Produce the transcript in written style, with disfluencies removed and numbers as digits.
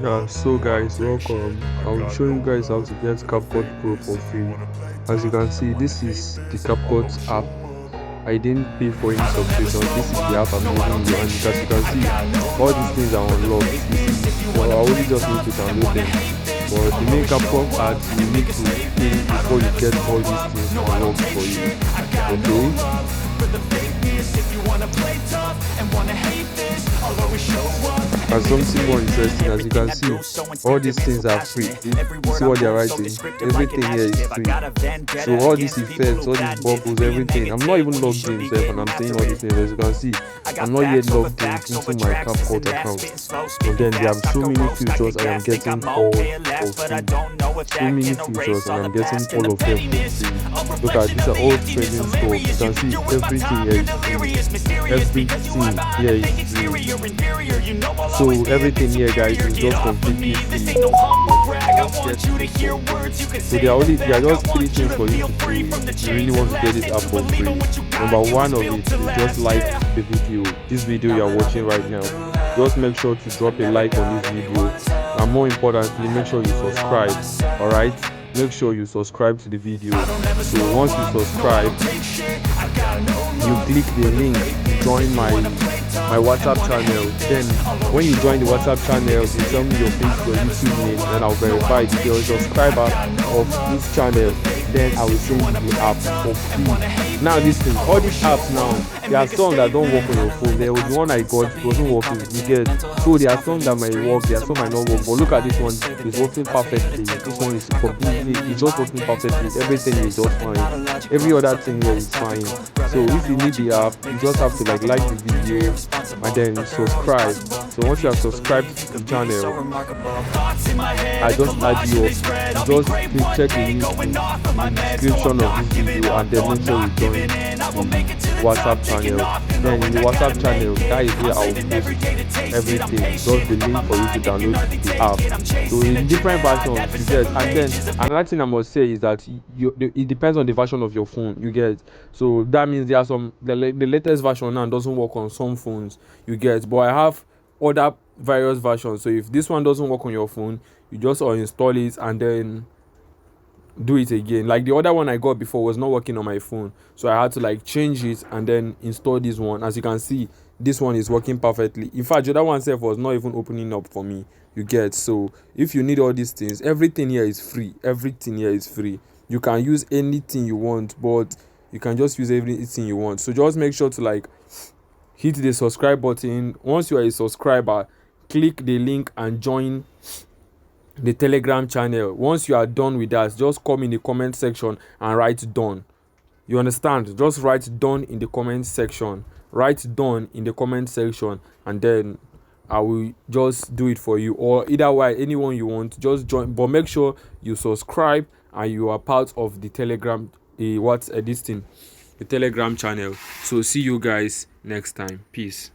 Yeah, so guys, welcome. I will show you guys how to get CapCut Pro for free. As you can see, this is the CapCut app. I didn't pay for any subscription. This is the app I'm using you, and as you can see, all these things are unlocked. I only just need to download them. But the main CapCut ads, you need to pay before you get all these things unlocked for you. Okay? And something more interesting, as you can see, all these things are free. See what they're writing? Everything here is free. So all these effects, all these bubbles, everything. I'm not even logged in, and I'm saying all these things. As you can see, I'm not yet logged in into my CapCut account. But then there are so many features I am getting all for free. So many features and I'm getting all of them for free. Look at these are all trading stores. You can see everything here is free. Everything here is free. So everything here, guys, is just completely free. So there are just three things for you to do if you really want to get this app for free. Number one of it is just like the video. This video you are watching right now. Just make sure to drop a like on this video, and more importantly, make sure you subscribe. All right, make sure you subscribe to the video. So once you subscribe, you click the link to join my WhatsApp channel. Then when you join the WhatsApp channel, you tell me your YouTube name, and I'll verify if you're a subscriber of this channel. Then I will send you the app for free. Now listen, all these apps now, there are some that don't work on your phone. There was one I got, it wasn't working. You get, so there are some that might work, there are some might not work. But look at this one, it's working perfectly. This one is completely, it's just working perfectly. Everything is just fine. Every other thing here is fine. So if you need the app, you just have to like the video and then subscribe. So once you have subscribed to the channel, I just add you up. Just check the link in the description of this video, and then make sure you join the WhatsApp channel. Then in the WhatsApp channel, that is where I will post everything. Just the link for you to download the app. So in different versions, you get. And then another thing I must say is that it depends on the version of your phone, you get. So that means there are some the latest version now doesn't work on some phones, you get. But I have other various versions. So if this one doesn't work on your phone, you just uninstall it and then do it again. Like the other one I got before was not working on my phone, so I had to like change it and then install this one. As you can see, this one is working perfectly. In fact, the other one itself was not even opening up for me, you get. So if you need all these things, everything here is free. Everything here is free. You can use anything you want, but you can just use everything you want. So just make sure to like hit the subscribe button. Once you are a subscriber, click the link and join the Telegram channel. Once you are done with that, just come in the comment section and write done. You understand? Just write done in the comment section. Write done in the comment section, and then I will just do it for you. Or either way, anyone you want, just join. But make sure you subscribe and you are part of the Telegram. The Telegram channel. So see you guys next time. Peace.